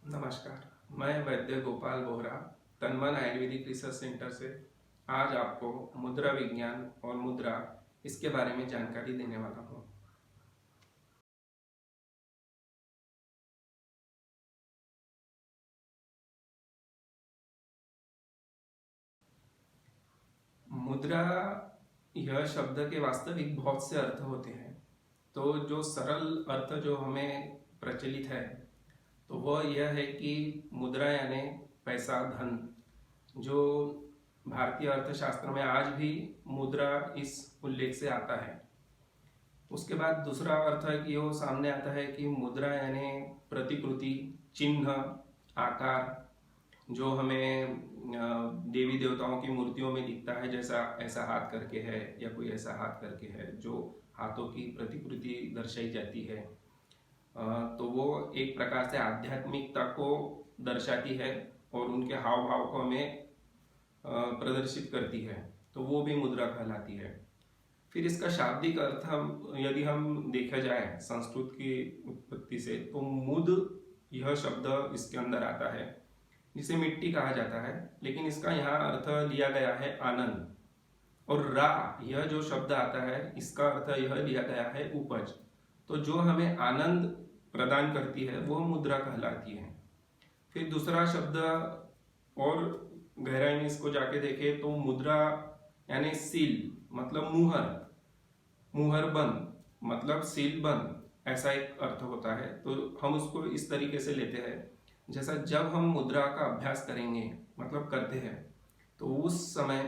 नमस्कार, मैं वैद्य Gopal Bohra तनमन Ayurvedic research centre से आज आपको मुद्रा विज्ञान और मुद्रा इसके बारे में जानकारी देने वाला हूँ। मुद्रा यह शब्द के वास्तविक बहुत से अर्थ होते हैं। तो जो सरल अर्थ जो हमें प्रचलित है तो वह यह है कि मुद्रा यानी पैसा, धन। जो भारतीय अर्थशास्त्र में आज भी मुद्रा इस उल्लेख से आता है। उसके बाद दूसरा अर्थ है कि वो सामने आता है कि मुद्रा यानी प्रतिकृति, चिन्ह, आकार, जो हमें देवी देवताओं की मूर्तियों में दिखता है, जैसा ऐसा हाथ करके है या कोई ऐसा हाथ करके है, जो हाथों की प्रतिकृति दर्शाई जाती है। तो वो एक प्रकार से आध्यात्मिकता को दर्शाती है और उनके हाव भाव को हमें प्रदर्शित करती है, तो वो भी मुद्रा कहलाती है। फिर इसका शाब्दिक अर्थ यदि हम देखा जाए संस्कृत की उत्पत्ति से, तो मुद यह शब्द इसके अंदर आता है, जिसे मिट्टी कहा जाता है, लेकिन इसका यहाँ अर्थ लिया गया है आनंद। और रा यह जो शब्द आता है, इसका अर्थ यह लिया गया है उपज। तो जो हमें आनंद प्रदान करती है वो मुद्रा कहलाती है। फिर दूसरा शब्द और गहराई में इसको जाके देखे तो मुद्रा यानी सील, मतलब मुहर, मुहर बंद मतलब सील बंद, ऐसा एक अर्थ होता है। तो हम उसको इस तरीके से लेते हैं, जैसा जब हम मुद्रा का अभ्यास करेंगे, मतलब करते हैं, तो उस समय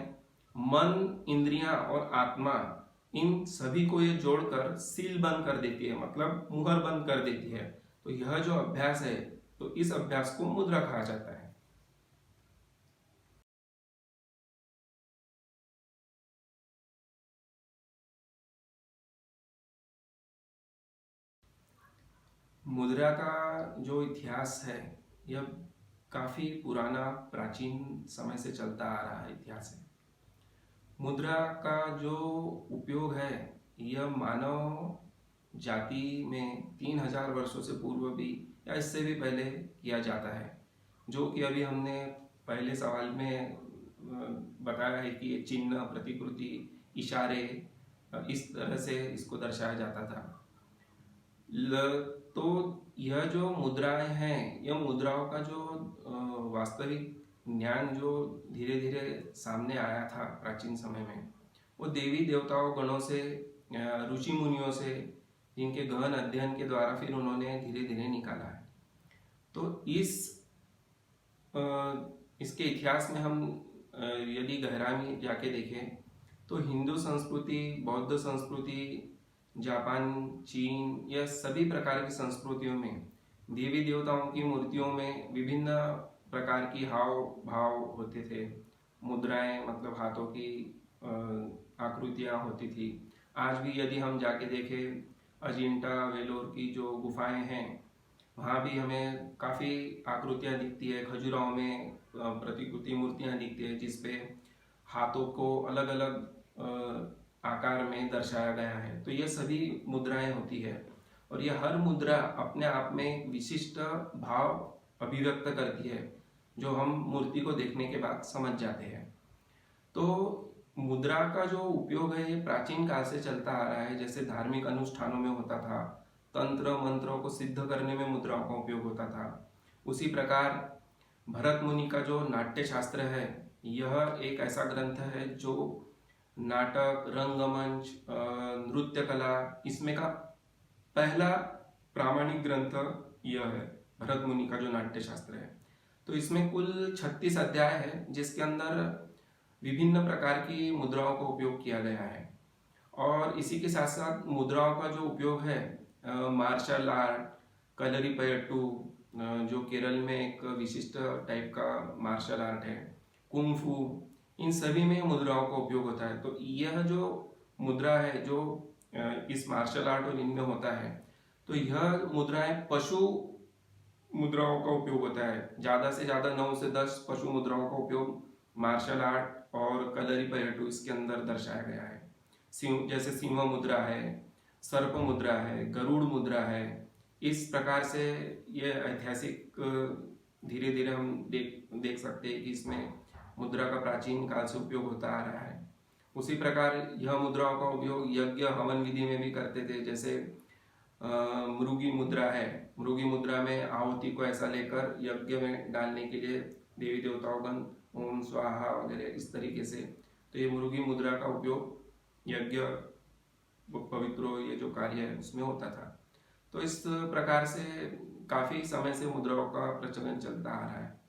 मन, इंद्रियां और आत्मा, इन सभी को ये जोड़कर सील बंद कर देती है, मतलब मुहर बंद कर देती है। तो यह जो अभ्यास है, तो इस अभ्यास को मुद्रा कहा जाता है। मुद्रा का जो इतिहास है, यह काफी पुराना, प्राचीन समय से चलता आ रहा है इतिहास है। मुद्रा का जो उपयोग है, यह मानव जाति में 3000 वर्षों से पूर्व भी या इससे भी पहले किया जाता है। जो कि अभी हमने पहले सवाल में बताया है कि ये चिन्ह, प्रतिकृति, इशारे, इस तरह से इसको दर्शाया जाता था। तो यह जो मुद्राएं हैं, यह मुद्राओं का जो वास्तविक ज्ञान जो धीरे धीरे सामने आया था प्राचीन समय में, वो देवी देवताओं गणों से, ऋषि मुनियों से, जिनके गहन अध्ययन के द्वारा फिर उन्होंने धीरे धीरे निकाला है। तो इसके इतिहास में हम यदि गहराई में जाके देखें तो हिंदू संस्कृति, बौद्ध संस्कृति, जापान, चीन, यह सभी प्रकार की संस्कृतियों में देवी देवताओं की मूर्तियों में विभिन्न प्रकार की हाव भाव होते थे। मुद्राएं मतलब हाथों की आकृतियां होती थी। आज भी यदि हम जाके देखें, अजिंठा वेलोर की जो गुफाएं हैं, वहाँ भी हमें काफ़ी आकृतियाँ दिखती है। खजुराहो में प्रतिकृति मूर्तियाँ दिखती है, जिसपे हाथों को अलग अलग आकार में दर्शाया गया है। तो ये सभी मुद्राएं होती है, और यह हर मुद्रा अपने आप में एक विशिष्ट भाव अभिव्यक्त करती है, जो हम मूर्ति को देखने के बाद समझ जाते हैं। तो मुद्रा का जो उपयोग है, ये प्राचीन काल से चलता आ रहा है। जैसे धार्मिक अनुष्ठानों में होता था, तंत्र मंत्रों को सिद्ध करने में मुद्राओं का उपयोग होता था। उसी प्रकार भरत मुनि का जो नाट्य शास्त्र है, यह एक ऐसा ग्रंथ है जो नाटक, रंगमंच, नृत्य कला, इसमें का पहला प्रामाणिक ग्रंथ यह है, भरत मुनि का जो नाट्य शास्त्र है। तो इसमें कुल 36 अध्याय है, जिसके अंदर विभिन्न प्रकार की मुद्राओं का उपयोग किया गया है। और इसी के साथ साथ मुद्राओं का जो उपयोग है, मार्शल आर्ट, कलरीपयट्टू, जो केरल में एक विशिष्ट टाइप का मार्शल आर्ट है, कुंफू, इन सभी में मुद्राओं का उपयोग होता है। तो यह जो मुद्रा है, जो इस मार्शल आर्ट और इनमें होता है, तो यह मुद्राएं पशु मुद्राओं का उपयोग होता है। ज़्यादा से ज़्यादा 9 से 10 पशु मुद्राओं का उपयोग मार्शल आर्ट और कलरीपयट्टू इसके अंदर दर्शाया गया है। जैसे सिंह मुद्रा है, सर्प मुद्रा है, गरुड़ मुद्रा है, इस प्रकार से ये ऐतिहासिक धीरे धीरे हम देख सकते हैं कि इसमें मुद्रा का प्राचीन काल से उपयोग होता आ रहा है। उसी प्रकार यह मुद्राओं का उपयोग यज्ञ हवन विधि में भी करते थे। जैसे मृगी मुद्रा है, मृगी मुद्रा में आहुति को ऐसा लेकर यज्ञ में डालने के लिए देवी देवताओं ओम स्वाहा वगैरह इस तरीके से, तो ये मृगी मुद्रा का उपयोग यज्ञ पवित्रो ये जो कार्य है उसमें होता था। तो इस प्रकार से काफी समय से मुद्राओं का प्रचलन चलता आ रहा है।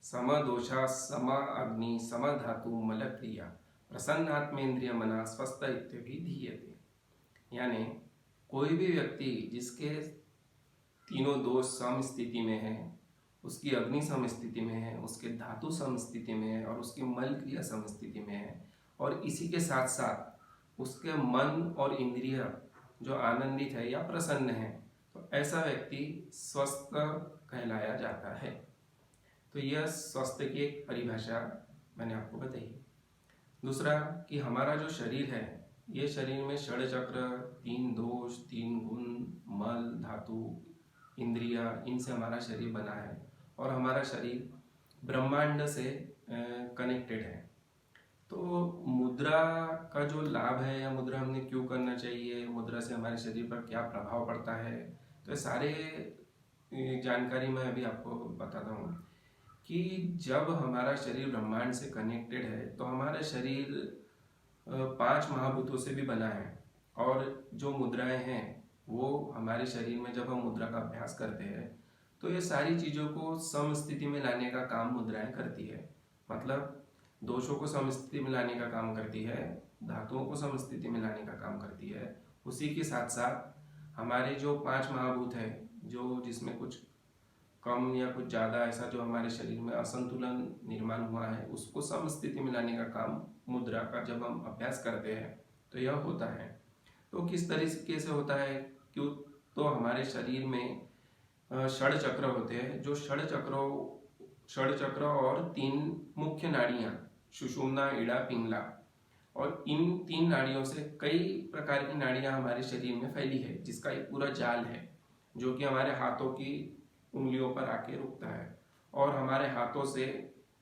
सम दोषा सम अग्नि सम धातु मल क्रिया प्रसन्नात्मेन्द्रिय मना स्वस्थ इत्यभिधीयते। यानी कोई भी व्यक्ति जिसके तीनों दोष सम स्थिति में है, उसकी अग्नि सम स्थिति में है, उसके धातु सम स्थिति में है और उसकी मल क्रिया सम स्थिति में है, और इसी के साथ साथ उसके मन और इंद्रिय जो आनंदित है या प्रसन्न है, तो ऐसा व्यक्ति स्वस्थ कहलाया जाता है। तो यह स्वस्थ की एक परिभाषा मैंने आपको बताई। दूसरा कि हमारा जो शरीर है, ये शरीर में षड चक्र, 3 दोष, 3 गुण, मल, धातु, इंद्रिया, इनसे हमारा शरीर बना है और हमारा शरीर ब्रह्मांड से कनेक्टेड है। तो मुद्रा का जो लाभ है या मुद्रा हमने क्यों करना चाहिए, मुद्रा से हमारे शरीर पर क्या प्रभाव पड़ता है, तो सारे जानकारी मैं अभी आपको बताता हूँ कि जब हमारा शरीर ब्रह्मांड से कनेक्टेड है तो हमारा शरीर 5 महाभूतों से भी बना है, और जो मुद्राएं हैं वो हमारे शरीर में जब हम मुद्रा का अभ्यास करते हैं तो ये सारी चीज़ों को समस्थिति में लाने का काम मुद्राएं करती है। मतलब दोषों को समस्थिति में लाने का काम करती है, धातुओं को समस्थिति में लाने का काम करती है। उसी के साथ साथ हमारे जो 5 महाभूत है, जो जिसमें कुछ कम या कुछ ज़्यादा ऐसा जो हमारे शरीर में असंतुलन निर्माण हुआ है, उसको समस्थिति में लाने का काम मुद्रा का जब हम अभ्यास करते हैं तो यह होता है। तो किस तरीके से होता है, क्यों, तो हमारे शरीर में षड चक्र होते हैं। जो षड चक्र और 3 मुख्य नाड़ियाँ, सुषुम्ना, इड़ा, पिंगला, और इन 3 नाड़ियों से कई प्रकार की नाड़ियाँ हमारे शरीर में फैली है, जिसका एक पूरा जाल है जो कि हमारे हाथों की उंगलियों पर आके रुकता है, और हमारे हाथों से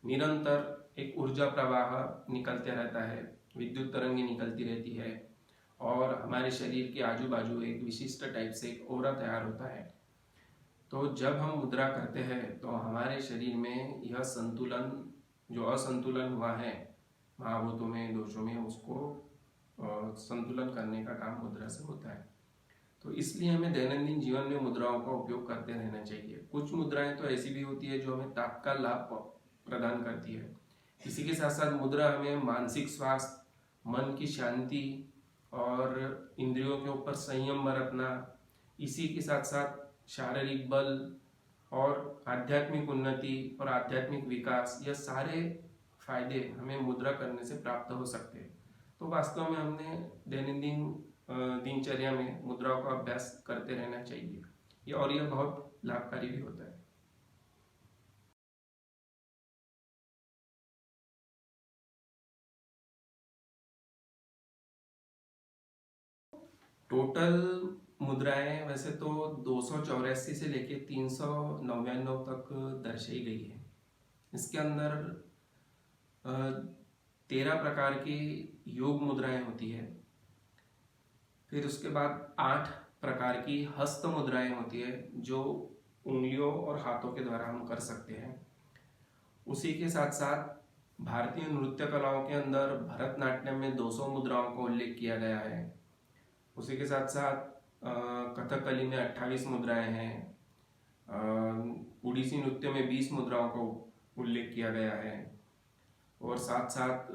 निरंतर एक ऊर्जा प्रवाह निकलते रहता है, विद्युत तरंगे निकलती रहती है, और हमारे शरीर के आजू बाजू एक विशिष्ट टाइप से एक ओरा तैयार होता है। तो जब हम मुद्रा करते हैं तो हमारे शरीर में यह संतुलन, जो असंतुलन हुआ है महाभूतों में, दोषों में, उसको संतुलन करने का काम मुद्रा से होता है। तो इसलिए हमें दैनंदिन जीवन में मुद्राओं का उपयोग करते रहना चाहिए। कुछ मुद्राएं तो ऐसी भी होती है जो हमें तात्काल लाभ प्रदान करती है। इसी के साथ साथ मुद्रा हमें मानसिक स्वास्थ्य, मन की शांति और इंद्रियों के ऊपर संयम बरतना, इसी के साथ साथ शारीरिक बल और आध्यात्मिक उन्नति और आध्यात्मिक विकास, यह सारे फायदे हमें मुद्रा करने से प्राप्त हो सकते हैं। तो वास्तव में हमने दैनंदिन दिनचर्या में मुद्राओं का अभ्यास करते रहना चाहिए, यह बहुत लाभकारी भी होता है। टोटल मुद्राएं वैसे तो 284 से लेके 399 तक दर्शाई गई है। इसके अंदर 13 प्रकार की योग मुद्राएं होती है। फिर उसके बाद 8 प्रकार की हस्त मुद्राएं होती है, जो उंगलियों और हाथों के द्वारा हम कर सकते हैं। उसी के साथ साथ भारतीय नृत्य कलाओं के अंदर भरतनाट्यम में 200 मुद्राओं का उल्लेख किया गया है। उसी के साथ साथ कथकली में 28 मुद्राएं हैं। उड़ीसी नृत्य में 20 मुद्राओं का उल्लेख किया गया है। और साथ साथ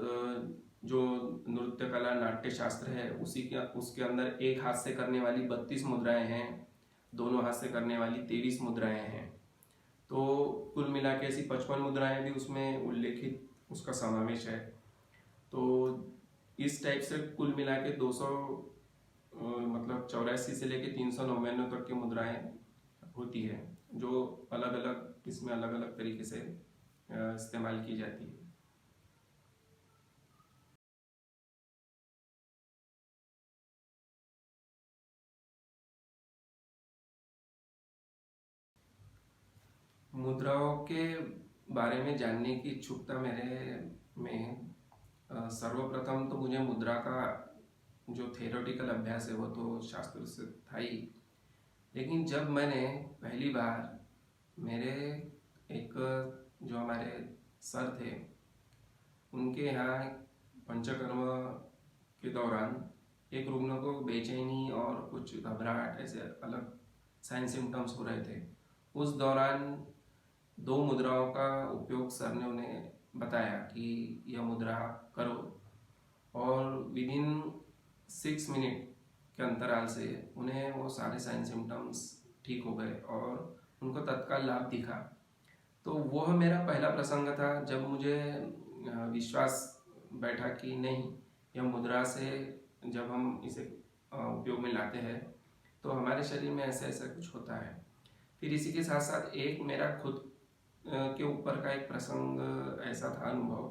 जो नृत्य कला नाट्य शास्त्र है उसके अंदर एक हाथ से करने वाली 32 मुद्राएं हैं, दोनों हाथ से करने वाली 23 मुद्राएं हैं। तो कुल मिला के ऐसी 55 मुद्राएं भी उसमें उल्लेखित उसका समावेश है। तो इस टाइप से कुल मिला के 200 84 से लेके 399 तक की मुद्राएं होती है, जो अलग अलग इसमें अलग अलग तरीके से इस्तेमाल की जाती है। मुद्राओं के बारे में जानने की इच्छुकता मेरे में सर्वप्रथम तो मुझे मुद्रा का जो थेरोटिकल अभ्यास है वो तो शास्त्र से था ही, लेकिन जब मैंने पहली बार मेरे एक जो हमारे सर थे उनके यहाँ पंचकर्म के दौरान एक रुग्ण को बेचैनी और कुछ घबराहट ऐसे अलग साइन सिम्टम्स हो रहे थे, उस दौरान 2 मुद्राओं का उपयोग सर ने उन्हें बताया कि यह मुद्रा करो और विद इन 6 मिनट के अंतराल से उन्हें वो सारे साइन सिम्टम्स ठीक हो गए और उनको तत्काल लाभ दिखा। तो वह मेरा पहला प्रसंग था जब मुझे विश्वास बैठा कि नहीं, यह मुद्रा से जब हम इसे उपयोग में लाते हैं तो हमारे शरीर में ऐसा ऐसा कुछ होता है। फिर इसी के साथ साथ एक मेरा खुद के ऊपर का एक प्रसंग ऐसा था, अनुभव।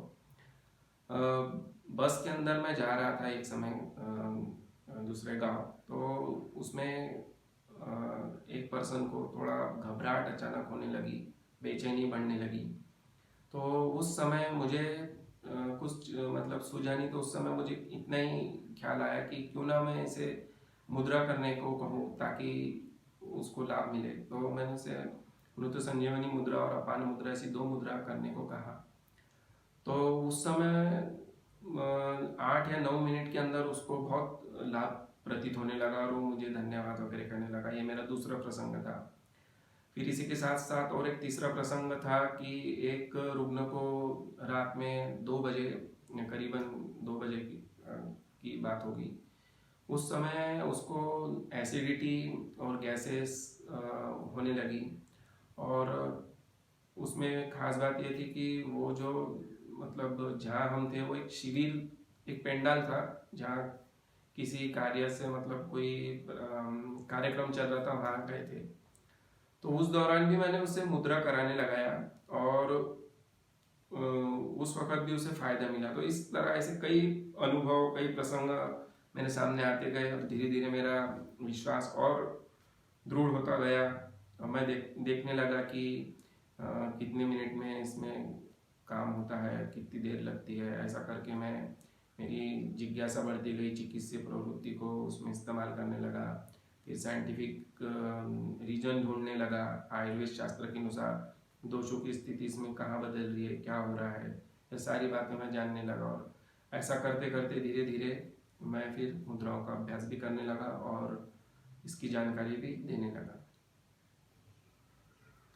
बस के अंदर मैं जा रहा था एक समय दूसरे गांव, तो उसमें एक पर्सन को थोड़ा घबराहट अचानक होने लगी, बेचैनी बढ़ने लगी। तो उस समय मुझे कुछ मतलब सूझा नहीं, तो उस समय मुझे इतना ही ख्याल आया कि क्यों ना मैं इसे मुद्रा करने को कहूँ ताकि उसको लाभ मिले। तो मैंने उसे मृत संजीवनी मुद्रा और अपान मुद्रा ऐसी 2 मुद्रा करने को कहा। तो उस समय 8 या 9 मिनट के अंदर उसको बहुत लाभ प्रतीत होने लगा और वो मुझे धन्यवाद वगैरह करने लगा। ये मेरा दूसरा प्रसंग था। फिर इसी के साथ साथ और एक तीसरा प्रसंग था कि एक रुग्ण को रात में 2 बजे, करीबन 2 बजे की बात होगी, उस समय उसको एसिडिटी और गैसेस होने लगी। और उसमें खास बात ये थी कि वो जो मतलब जहाँ हम थे वो एक शिविर, एक पेंडाल था जहाँ किसी कार्य से मतलब कोई कार्यक्रम चल रहा था, वहाँ गए थे। तो उस दौरान भी मैंने उससे मुद्रा कराने लगाया और उस वक्त भी उसे फायदा मिला। तो इस तरह ऐसे कई अनुभव, कई प्रसंग मेरे सामने आते गए और धीरे धीरे मेरा विश्वास और दृढ़ होता गया और मैं देखने लगा कि कितने मिनट में इसमें काम होता है, कितनी देर लगती है। ऐसा करके मेरी जिज्ञासा बढ़ती गई, चिकित्सीय प्रवृत्ति को उसमें इस्तेमाल करने लगा। फिर साइंटिफिक रीजन ढूंढने लगा, आयुर्वेद शास्त्र के अनुसार दोषों की स्थिति इसमें कहाँ बदल रही है, क्या हो रहा है, ये सारी बातें मैं जानने लगा। और ऐसा करते करते धीरे धीरे मैं फिर मुद्राओं का अभ्यास भी करने लगा और इसकी जानकारी भी देने लगा।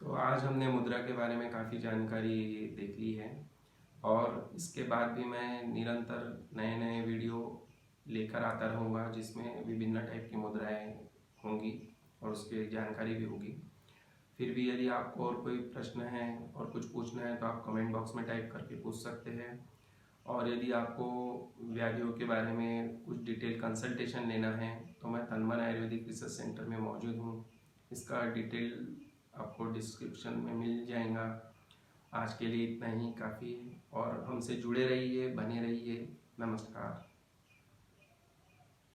तो आज हमने मुद्रा के बारे में काफ़ी जानकारी देख ली है और इसके बाद भी मैं निरंतर नए नए वीडियो लेकर आता रहूँगा जिसमें विभिन्न टाइप की मुद्राएं होंगी और उसकी जानकारी भी होगी। फिर भी यदि आपको और कोई प्रश्न है और कुछ पूछना है तो आप कमेंट बॉक्स में टाइप करके पूछ सकते हैं। और यदि आपको व्याधियों के बारे में कुछ डिटेल कंसल्टेशन लेना है तो मैं तनमन आयुर्वेदिक रिसर्च सेंटर में मौजूद हूँ। इसका डिटेल आपको डिस्क्रिप्शन में मिल जाएगा। आज के लिए इतना ही काफ़ी है और हमसे जुड़े रहिए, बने रहिए। नमस्कार।